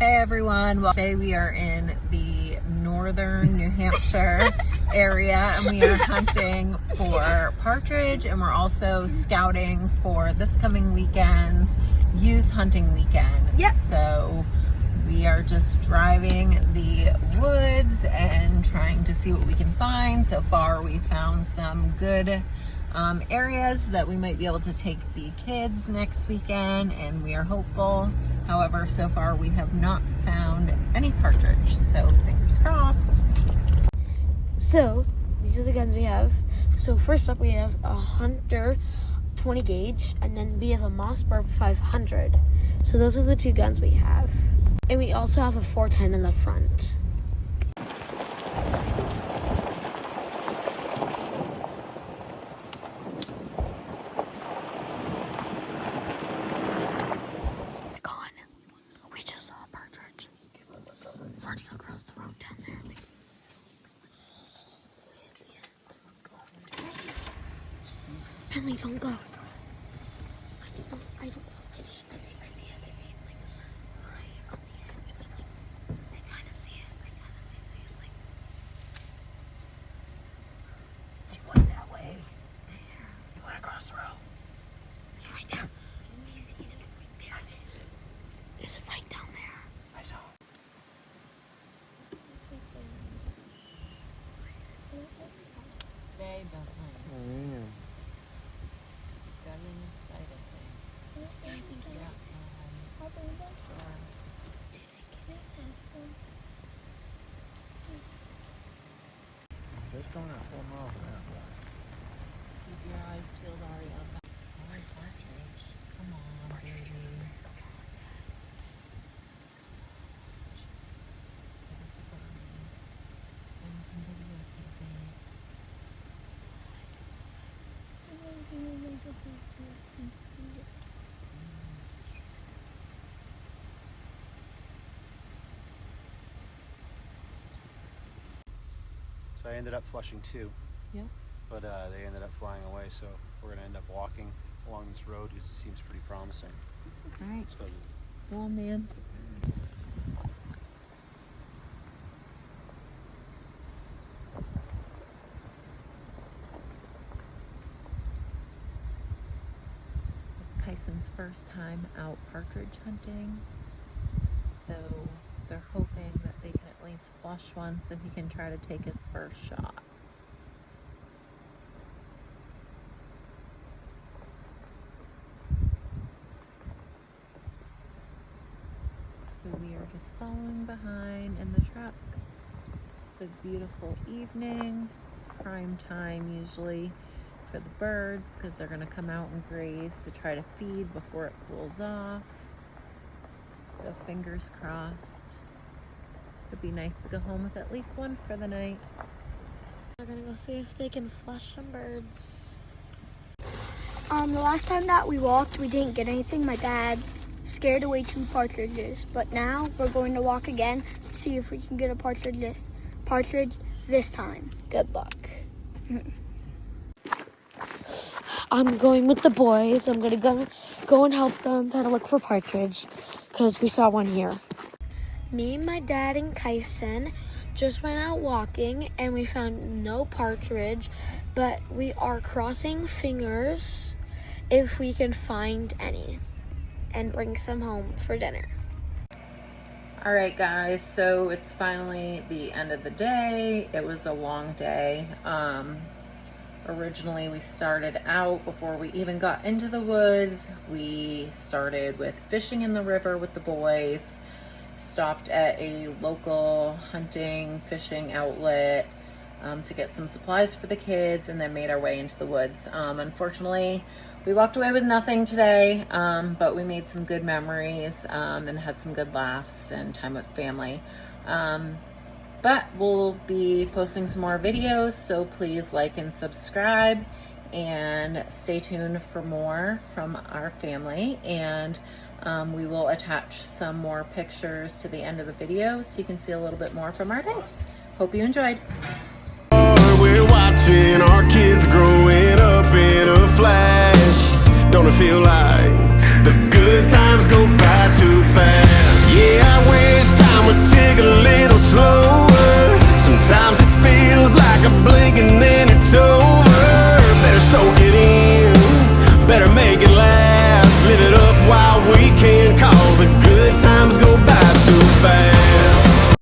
Hey everyone, well today we are in the northern New Hampshire area and we are hunting for partridge, and we're also scouting for this coming weekend's youth hunting weekend. Yep. So we are just driving the woods and trying to see what we can find. So far we found some good areas that we might be able to take the kids next weekend, and we are hopeful. However, so far we have not found any partridge, so fingers crossed. So these are the guns we have. So first up we have a Hunter 20 gauge, and then we have a Mossberg 500. So those are the two guns we have, and we also have a 410 in the front. Running across the road down there. Penley, don't go. I see it. It's like right on the edge. I kind of see it. It's like. She went that way. You went across the road. It's right there. I see it right there. There's a fight down there. I saw. Stay behind. Got in the sight, I think. Yeah, sure. Just going at 4 miles an hour. Keep your eyes peeled, Ariana. Where's partridge? Come on, baby. So I ended up flushing 2. Yeah. But they ended up flying away, so we're going to end up walking along this road because it seems pretty promising. All right. So, Come on, man. It's Kyson's first time out partridge hunting, so they're hoping that they can at least flush one so he can try to take his first shot. So we are just following behind in the truck. It's a beautiful evening. It's prime time usually for the birds because they're going to come out and graze to try to feed before it cools off. So fingers crossed. It'd be nice to go home with at least one for the night. We're gonna go see if they can flush some birds. The last time that we walked, we didn't get anything. My dad scared away 2 partridges, but now we're going to walk again to see if we can get a partridge this time. Good luck. I'm going with the boys. I'm gonna go and help them try to look for partridge because we saw one here. Me, my dad, and Kyson just went out walking and we found no partridge, but we are crossing fingers if we can find any and bring some home for dinner. All right, guys, so it's finally the end of the day. It was a long day. Originally we started out, before we even got into the woods, we started with fishing in the river with the boys, stopped at a local hunting fishing outlet to get some supplies for the kids, and then made our way into the woods. Unfortunately, we walked away with nothing today, but we made some good memories and had some good laughs and time with family. But we'll be posting some more videos, so please like and subscribe and stay tuned for more from our family. And we will attach some more pictures to the end of the video so you can see a little bit more from our day. Hope you enjoyed. We're watching our kids growing up in a flash. Don't it feel like the good times go by too fast? Yeah, I wish cause a good